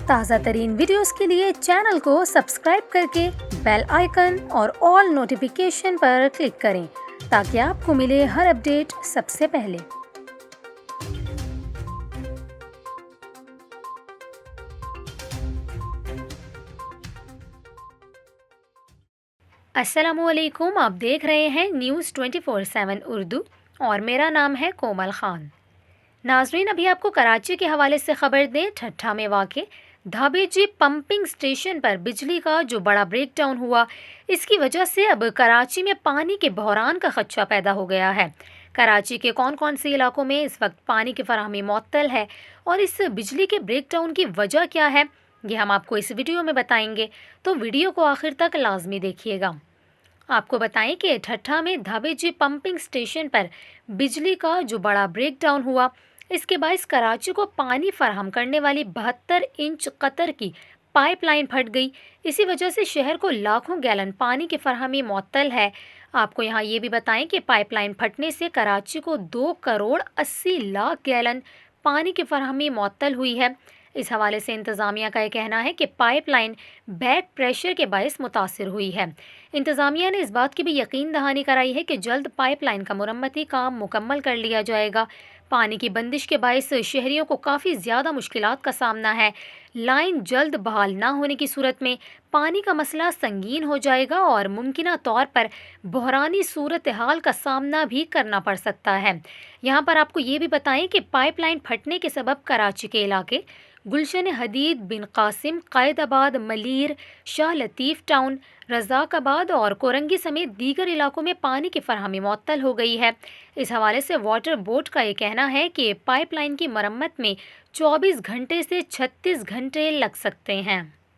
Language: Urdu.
تازہ ترین ویڈیوز کے لیے چینل کو سبسکرائب کر کے بیل آئیکن اور آل نوٹیفیکیشن پر کلک کریں تاکہ آپ کو ملے ہر اپڈیٹ سب سے پہلے۔ السلام علیکم، آپ دیکھ رہے ہیں نیوز 24/7 اردو اور میرا نام ہے کومل خان۔ ناظرین، ابھی آپ کو کراچی کے حوالے سے خبر دیں، ٹھٹھہ میں واقع دھابے جی پمپنگ سٹیشن پر بجلی کا جو بڑا بریک ڈاؤن ہوا، اس کی وجہ سے اب کراچی میں پانی کے بحران کا خدشہ پیدا ہو گیا ہے۔ کراچی کے کون کون سے علاقوں میں اس وقت پانی کی فراہمی معطل ہے اور اس بجلی کے بریک ڈاؤن کی وجہ کیا ہے، یہ ہم آپ کو اس ویڈیو میں بتائیں گے، تو ویڈیو کو آخر تک لازمی دیکھیے گا۔ آپ کو بتائیں کہ ٹھٹھہ میں دھابے جی پمپنگ سٹیشن پر بجلی کا جو بڑا بریک ڈاؤن ہوا، اس کے باعث کراچی کو پانی فراہم کرنے والی 72 انچ قطر کی پائپ لائن پھٹ گئی۔ اسی وجہ سے شہر کو لاکھوں گیلن پانی کی فراہمی معطل ہے۔ آپ کو یہاں یہ بھی بتائیں کہ پائپ لائن پھٹنے سے کراچی کو 2 کروڑ 80 لاکھ گیلن پانی کی فراہمی معطل ہوئی ہے۔ اس حوالے سے انتظامیہ کا یہ کہنا ہے کہ پائپ لائن بیک پریشر کے باعث متاثر ہوئی ہے۔ انتظامیہ نے اس بات کی بھی یقین دہانی کرائی ہے کہ جلد پائپ لائن کا مرمتی کام مکمل کر لیا جائے گا۔ پانی کی بندش کے باعث شہریوں کو کافی زیادہ مشکلات کا سامنا ہے۔ لائن جلد بحال نہ ہونے کی صورت میں پانی کا مسئلہ سنگین ہو جائے گا اور ممکنہ طور پر بحرانی صورتحال کا سامنا بھی کرنا پڑ سکتا ہے۔ یہاں پر آپ کو یہ بھی بتائیں کہ پائپ لائن پھٹنے کے سبب کراچی کے علاقے گلشن حدید، بن قاسم، قائد آباد، ملیر، شاہ لطیف ٹاؤن، رزاق آباد اور کورنگی سمیت دیگر علاقوں میں پانی کی فراہمی معطل ہو گئی ہے۔ اس حوالے سے واٹر بورڈ کا یہ کہنا ہے کہ پائپ لائن کی مرمت میں 24 گھنٹے سے 36 گھنٹے لگ سکتے ہیں۔